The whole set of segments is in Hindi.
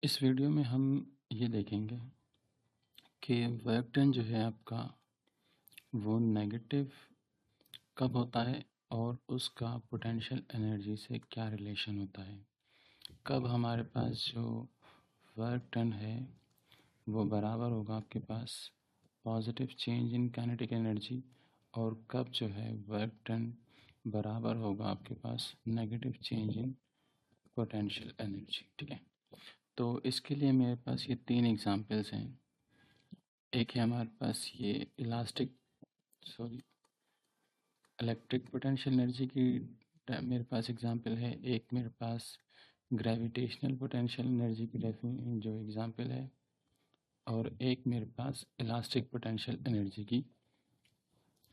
इस वीडियो में हम ये देखेंगे कि वर्क डन जो है आपका वो नेगेटिव कब होता है और उसका पोटेंशियल एनर्जी से क्या रिलेशन होता है। कब हमारे पास जो वर्क डन है वो बराबर होगा आपके पास positive change in kinetic energy, और कब जो है वर्क डन बराबर होगा आपके पास negative change in potential energy. ठीक है, तो इसके लिए मेरे पास ये तीन एग्जांपल्स हैं। एक है हमारे पास ये इलेक्ट्रिक पोटेंशियल एनर्जी की मेरे पास एग्जांपल है। एक मेरे पास ग्रेविटेशनल पोटेंशियल एनर्जी की जो एग्जांपल है, और एक मेरे पास इलास्टिक पोटेंशियल एनर्जी की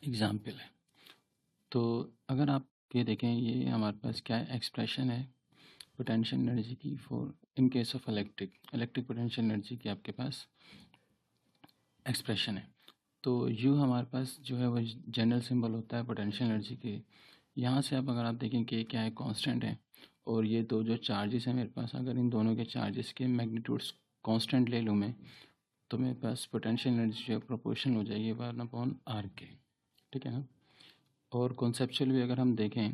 एग्जांपल है। तो अगर आप ये देखें, ये हमारे पास क्या है, एक्सप्रेशन है पोटेंशियल एनर्जी की for in case of electric potential energy की आपके पास एक्सप्रेशन है। तो यू हमारे पास जो है वो जनरल सिंबल होता है पोटेंशियल एनर्जी के। यहाँ से अब अगर आप देखें कि क्या है, कांस्टेंट है, और ये दो जो चार्जेस हैं मेरे पास, अगर इन दोनों के चार्जेस के मैग्नीट्यूड्स कांस्टेंट ले लूँ मैं, तो मेरे पास पोटेंशियल एनर्जी जो है प्रोपोर्शनल हो जाएगी 1/r के। ठीक है ना। और कॉन्सेप्चुअल भी अगर हम देखें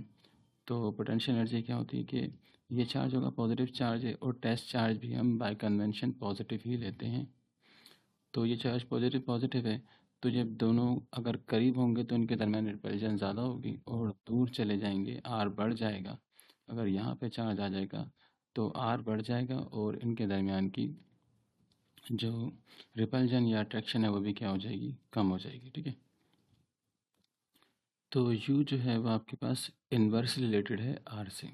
तो पोटेंशियल एनर्जी क्या होती है कि ये चार्ज होगा पॉजिटिव चार्ज है, और टेस्ट चार्ज भी हम बाय कन्वेंशन पॉजिटिव ही लेते हैं। तो ये चार्ज पॉजिटिव पॉजिटिव है, तो जब दोनों अगर करीब होंगे तो इनके दरमियान रिपल्जन ज़्यादा होगी, और दूर चले जाएंगे आर बढ़ जाएगा। अगर यहाँ पे चार्ज आ जाएगा तो आर बढ़ जाएगा, और इनके दरमियान की जो रिपल्जन या अट्रैक्शन है वो भी क्या हो जाएगी, कम हो जाएगी। ठीक है, तो यू जो है वो आपके पास इन्वर्स रिलेटेड है आर से।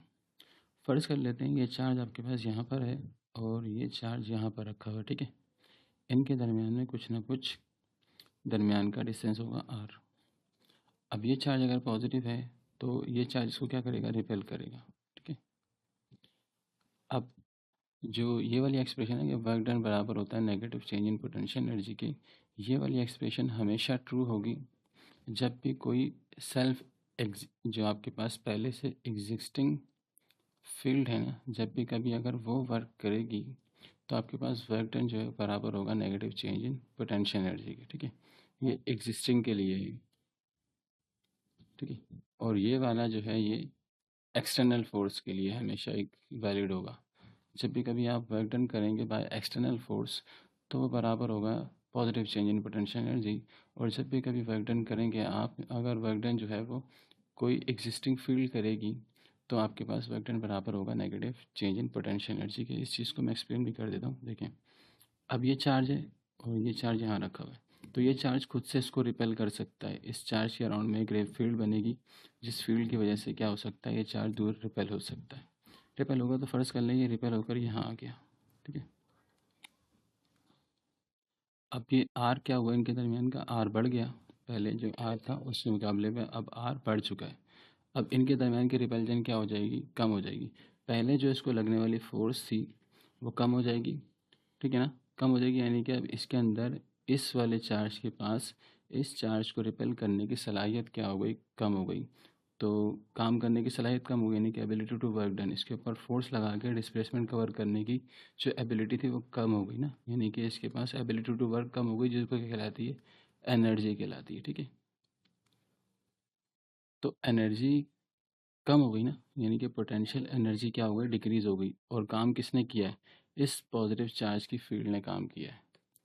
फ़र्ज़ कर लेते हैं ये चार्ज आपके पास यहाँ पर है, और ये चार्ज यहाँ पर रखा हुआ है। ठीक है, इनके दरमियान में कुछ ना कुछ दरमियान का डिस्टेंस होगा आर। अब ये चार्ज अगर पॉजिटिव है तो ये चार्ज इसको क्या करेगा, रिपेल करेगा। ठीक है, अब जो ये वाली एक्सप्रेशन है कि वर्क डन बराबर होता है negative change in potential energy की, ये वाली एक्सप्रेशन हमेशा ट्रू होगी जब भी कोई सेल्फ जो आपके पास पहले से एग्जिस्टिंग फील्ड है ना, जब भी कभी अगर वो वर्क करेगी तो आपके पास वर्क डन जो है बराबर होगा negative change in potential energy के। ठीक है, ये एग्जिस्टिंग के लिए है। ठीक है, और ये वाला जो है ये एक्सटर्नल फोर्स के लिए हमेशा एक वैलिड होगा। जब भी कभी आप वर्क डन करेंगे बाय एक्सटर्नल फोर्स तो वो बराबर होगा positive change in potential energy. और जब भी कभी वर्क डन करेंगे आप, अगर वर्क डन जो है वो कोई एग्जिस्टिंग फील्ड करेगी तो आपके पास वर्क डन बराबर होगा negative change in potential energy के। इस चीज़ को मैं एक्सप्लेन भी कर देता हूँ। देखें, अब ये चार्ज है और ये चार्ज यहाँ रखा हुआ है, तो ये चार्ज खुद से इसको रिपेल कर सकता है। इस चार्ज के अराउंड में एक ग्रेव फील्ड बनेगी, जिस फील्ड की वजह से क्या हो सकता है, ये चार्ज दूर रिपेल हो सकता है। रिपेल होगा तो फ़र्ज़ कर लें ये रिपेल होकर यहाँ आ गया। ठीक है, अब ये आर क्या हुआ, इनके दरमियान का आर बढ़ गया। पहले जो आर था उसके मुकाबले में अब आर बढ़ चुका है। अब इनके दरमियान की रिपल्जन क्या हो जाएगी, कम हो जाएगी। पहले जो इसको लगने वाली फोर्स थी वो कम हो जाएगी। ठीक है ना, कम हो जाएगी, यानी कि अब इसके अंदर इस वाले चार्ज के पास इस चार्ज को रिपेल करने की सलाहियत क्या हो गई, कम हो गई। तो काम करने की सलाहियत कम हो गई, यानी कि एबिलिटी टू वर्क डन, इसके ऊपर फोर्स लगा के डिस्प्लेसमेंट कवर करने की जो एबिलिटी थी वो कम हो गई ना, यानी कि इसके पास एबिलिटी टू वर्क कम हो गई, जिसको क्या कहलाती है, एनर्जी कहलाती है। ठीक है, तो एनर्जी कम हो गई ना, यानी कि पोटेंशियल एनर्जी क्या हो गई, डिक्रीज़ हो गई। और काम किसने किया है, इस पॉजिटिव चार्ज की फील्ड ने काम किया है।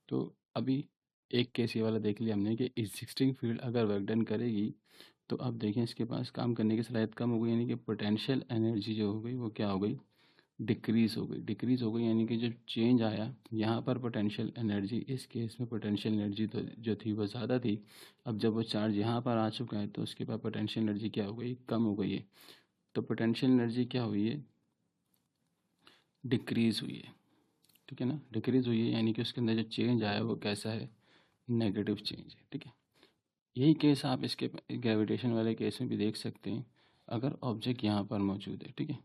तो अभी एक केस ये वाला देख लिया हमने कि एग्जिस्टिंग फील्ड अगर वर्क डन करेगी तो अब देखें इसके पास काम करने की सलाहियत कम हो गई, यानी कि पोटेंशियल एनर्जी जो हो गई वो क्या हो गई, डिक्रीज़ हो गई, यानी कि जो चेंज आया यहाँ पर पोटेंशियल एनर्जी, इस केस में पोटेंशियल एनर्जी तो जो थी वो ज़्यादा थी। अब जब वो चार्ज यहाँ पर आ चुका है तो उसके बाद पोटेंशियल एनर्जी क्या हो गई, कम हो गई है। तो पोटेंशियल एनर्जी क्या हुई है, डिक्रीज़ हुई है। ठीक है ना, डिक्रीज़ हुई है, यानी कि उसके अंदर जो चेंज आया वो कैसा है, नेगेटिव चेंज है। ठीक है, यही केस आप इसके ग्रेविटेशन वाले केस में भी देख सकते हैं, अगर ऑब्जेक्ट यहाँ पर मौजूद है। ठीक है,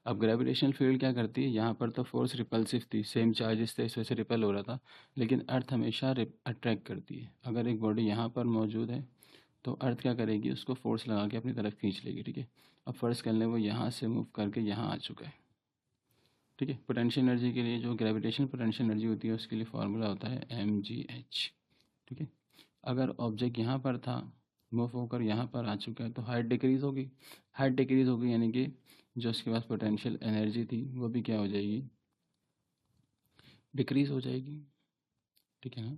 अब ग्रेविटेशनल फील्ड क्या करती है, यहाँ पर तो फोर्स रिपल्सिव थी, सेम चार्जेस थे, इस वजह से रिपेल हो रहा था, लेकिन अर्थ हमेशा अट्रैक्ट करती है। अगर एक बॉडी यहाँ पर मौजूद है तो अर्थ क्या करेगी, उसको फोर्स लगा के अपनी तरफ खींच लेगी। ठीक है, अब फर्स्ट कर लें वो यहाँ से मूव करके यहाँ आ चुका है। ठीक है। पोटेंशियल एनर्जी के लिए जो ग्रेविटेशनल पोटेंशियल एनर्जी होती है उसके लिए फार्मूला होता है mgh, ठीक है। अगर ऑब्जेक्ट यहाँ पर था, मूव होकर यहाँ पर आ चुका है तो हाइट डिक्रीज़ होगी। हाइट डिक्रीज़ होगी यानी कि जो उसके पास पोटेंशियल एनर्जी थी वो भी क्या हो जाएगी, डिक्रीज़ हो जाएगी, ठीक है ना,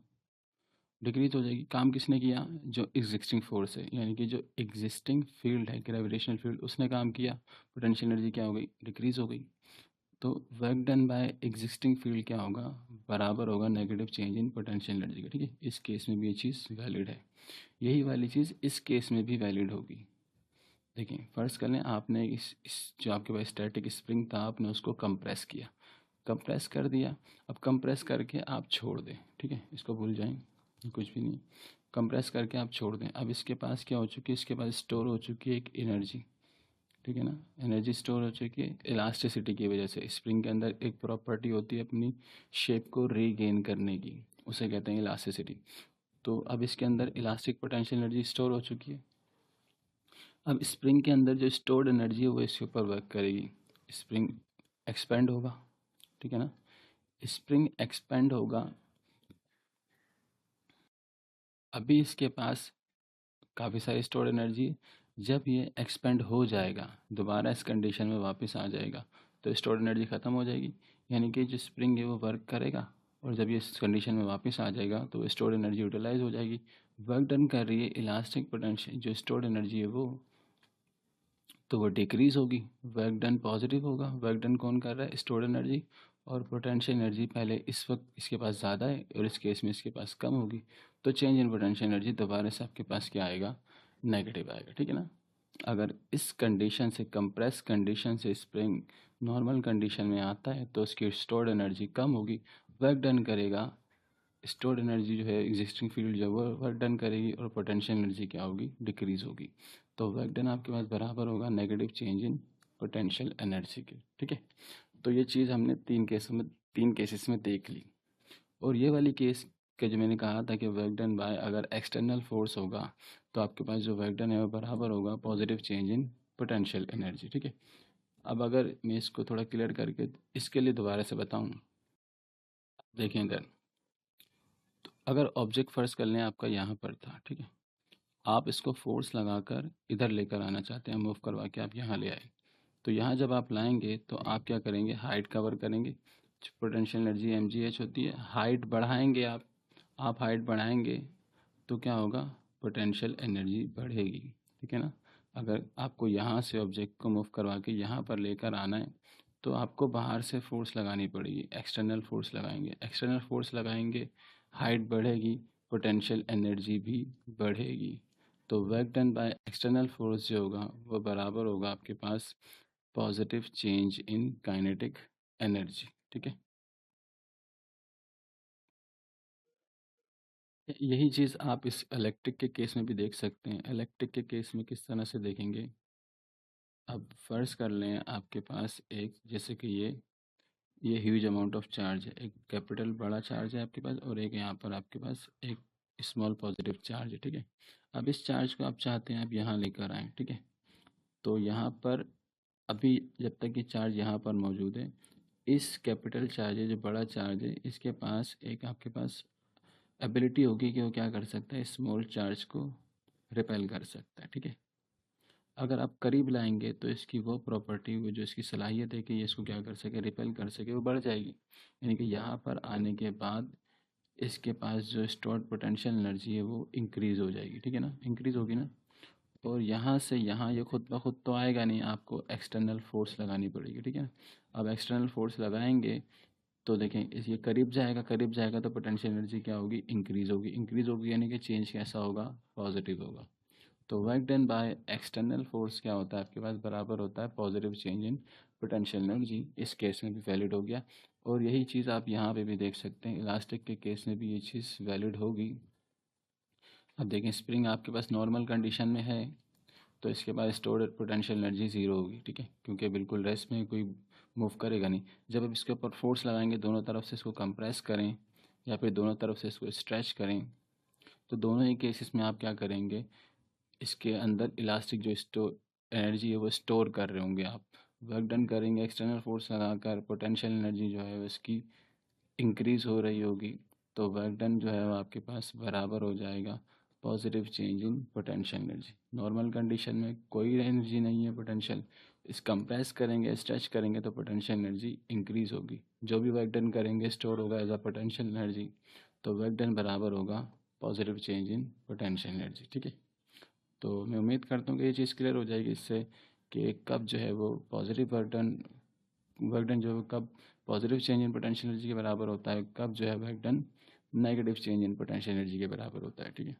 डिक्रीज हो जाएगी। काम किसने किया, जो एग्जिस्टिंग फोर्स है, यानी कि जो एग्जिस्टिंग फील्ड है ग्रेविटेशनल फील्ड, उसने काम किया, पोटेंशियल एनर्जी क्या हो गई, डिक्रीज हो गई। तो work done bye existing field क्या होगा, बराबर होगा negative change in potential energy का, ठीक है। इस केस में भी ये चीज़ वैलिड है। यही वाली चीज़ इस केस में भी वैलिड होगी। देखिए फर्स्ट कर लें, आपने इस जो आपके पास स्टैटिक स्प्रिंग था आपने उसको कंप्रेस किया, कंप्रेस कर दिया। अब कंप्रेस करके आप छोड़ दें, ठीक है, इसको भूल जाएं, कुछ भी नहीं, कंप्रेस करके आप छोड़ दें। अब इसके पास क्या हो चुकी है, इसके पास स्टोर हो चुकी है एक एनर्जी, ठीक है ना, एनर्जी स्टोर हो चुकी है इलास्टिसिटी की वजह से। स्प्रिंग के अंदर एक प्रॉपर्टी होती है अपनी शेप को रीगेन करने की, उसे कहते हैं इलास्टिसिटी। तो अब इसके अंदर इलास्टिक पोटेंशियल एनर्जी स्टोर हो चुकी है। अब स्प्रिंग के अंदर जो स्टोर्ड एनर्जी है वो इसके ऊपर वर्क करेगी, स्प्रिंग एक्सपेंड होगा, ठीक है ना, स्प्रिंग एक्सपेंड होगा। अभी इसके पास काफ़ी सारी स्टोर्ड एनर्जी है, जब ये एक्सपेंड हो जाएगा दोबारा इस कंडीशन में वापस आ जाएगा तो स्टोर्ड एनर्जी ख़त्म हो जाएगी, यानी कि जो स्प्रिंग है वो वर्क करेगा और जब ये इस कंडीशन में वापस आ जाएगा तो स्टोर्ड एनर्जी यूटिलाइज हो जाएगी। वर्क डन कर रही है इलास्टिक पोटेंशियल, जो स्टोर्ड एनर्जी है वो, तो वो डिक्रीज़ होगी, वर्क डन पॉजिटिव होगा। वर्क डन कौन कर रहा है, स्टोर्ड एनर्जी, और पोटेंशियल एनर्जी पहले इस वक्त इसके पास ज़्यादा है और इस केस में इसके पास कम होगी, तो चेंज इन पोटेंशियल एनर्जी दोबारा से आपके पास क्या आएगा, नेगेटिव आएगा, ठीक है ना। अगर इस कंडीशन से, कंप्रेस कंडीशन से स्प्रिंग नॉर्मल कंडीशन में आता है तो उसकी स्टोर्ड एनर्जी कम होगी, वर्क डन करेगा, स्टोर्ड एनर्जी जो है एग्जिस्टिंग फील्ड जो वो वर्क डन करेगी और पोटेंशियल एनर्जी क्या होगी, डिक्रीज होगी। तो वर्क डन आपके पास बराबर होगा negative change in potential energy के, ठीक है। तो ये चीज़ हमने तीन केसेस में देख ली। और ये वाली केस के जो मैंने कहा था कि वर्क डन बाय अगर एक्सटर्नल फोर्स होगा तो आपके पास जो वर्क डन है वो बराबर होगा positive change in potential energy, ठीक है। अब अगर मैं इसको थोड़ा क्लियर करके इसके लिए दोबारा से बताऊँ, देखें इधर, तो अगर ऑब्जेक्ट फर्स्ट कर लें आपका यहाँ पर था, ठीक है, आप इसको फोर्स लगाकर इधर लेकर आना चाहते हैं, मूव करवा के आप यहाँ ले आए, तो यहाँ जब आप लाएंगे तो आप क्या करेंगे, हाइट कवर करेंगे, पोटेंशियल एनर्जी mgh होती है, हाइट बढ़ाएंगे आप हाइट बढ़ाएंगे तो क्या होगा, पोटेंशियल एनर्जी बढ़ेगी, ठीक है ना। अगर आपको यहाँ से ऑब्जेक्ट को मूव करवा के यहाँ पर लेकर आना है तो आपको बाहर से फोर्स लगानी पड़ेगी, एक्सटर्नल फोर्स लगाएंगे, एक्सटर्नल फोर्स लगाएंगे, हाइट बढ़ेगी, पोटेंशियल एनर्जी भी बढ़ेगी। तो work done by external force जो होगा वो बराबर होगा आपके पास positive change in kinetic energy, ठीक है। यही चीज़ आप इस इलेक्ट्रिक के केस में भी देख सकते हैं। इलेक्ट्रिक के केस में किस तरह से देखेंगे, अब फर्ज कर लें आपके पास एक, जैसे कि ये ह्यूज अमाउंट ऑफ चार्ज है, एक कैपिटल बड़ा चार्ज है आपके पास और एक यहाँ पर आपके पास एक स्मॉल पॉजिटिव चार्ज है, ठीक है। अब इस चार्ज को आप चाहते हैं आप यहाँ लेकर आएँ, ठीक है। तो यहाँ पर अभी जब तक ये चार्ज यहाँ पर मौजूद है, इस कैपिटल चार्ज है जो बड़ा चार्ज है इसके पास एक आपके पास एबिलिटी होगी कि वो क्या कर सकता है, स्मॉल चार्ज को रिपेल कर सकता है, ठीक है। अगर आप करीब लाएंगे तो इसकी वो प्रॉपर्टी, वो जो इसकी सलाहियत है कि ये इसको क्या कर सके, रिपेल कर सके, वो बढ़ जाएगी। यानी कि यहाँ पर आने के बाद इसके पास जो स्टोर्ड पोटेंशियल एनर्जी है वो इंक्रीज़ हो जाएगी, ठीक है ना, इंक्रीज़ होगी ना। और यहाँ से यहाँ ये खुद ब खुद तो आएगा नहीं, आपको एक्सटर्नल फोर्स लगानी पड़ेगी, ठीक है ना। अब एक्सटर्नल फोर्स लगाएंगे तो देखें इस ये करीब जाएगा तो पोटेंशियल एनर्जी क्या होगी, इंक्रीज़ होगी यानी कि चेंज कैसा होगा, पॉजिटिव होगा। तो work done by external force क्या होता है आपके पास, बराबर होता है positive change in potential energy. इस केस में भी वैलिड हो गया। और यही चीज़ आप यहाँ पे भी देख सकते हैं, इलास्टिक के केस में भी ये चीज़ वैलिड होगी। अब देखें स्प्रिंग आपके पास नॉर्मल कंडीशन में है तो इसके बाद स्टोर्ड पोटेंशियल एनर्जी ज़ीरो होगी, ठीक है, क्योंकि बिल्कुल रेस्ट में कोई मूव करेगा नहीं। जब आप इसके ऊपर फोर्स लगाएंगे, दोनों तरफ से इसको कंप्रेस करें या फिर दोनों तरफ से इसको स्ट्रेच करें, तो दोनों ही केसेस में आप क्या करेंगे, इसके अंदर इलास्टिक जो स्टोर एनर्जी है वो स्टोर कर रहे होंगे आप। वर्क डन करेंगे, एक्सटर्नल फोर्स लगाकर पोटेंशियल एनर्जी जो है उसकी इंक्रीज़ हो रही होगी, तो वर्क डन जो है वो आपके पास बराबर हो जाएगा positive change in potential energy. Normal condition में कोई एनर्जी नहीं है पोटेंशियल, इस कंप्रेस करेंगे, स्ट्रेच करेंगे तो पोटेंशियल एनर्जी इंक्रीज़ होगी। जो भी वर्क डन करेंगे स्टोर होगा एज अ पोटेंशियल एनर्जी, तो वर्क डन बराबर होगा positive change in potential energy. ठीक है, तो मैं उम्मीद करता हूँ कि ये चीज़ क्लियर हो जाएगी इससे कि कब जो है वो पॉजिटिव वर्क डन जो है कब positive change in potential energy के बराबर होता है, कब जो है work done negative change in potential energy के बराबर होता है। ठीक है।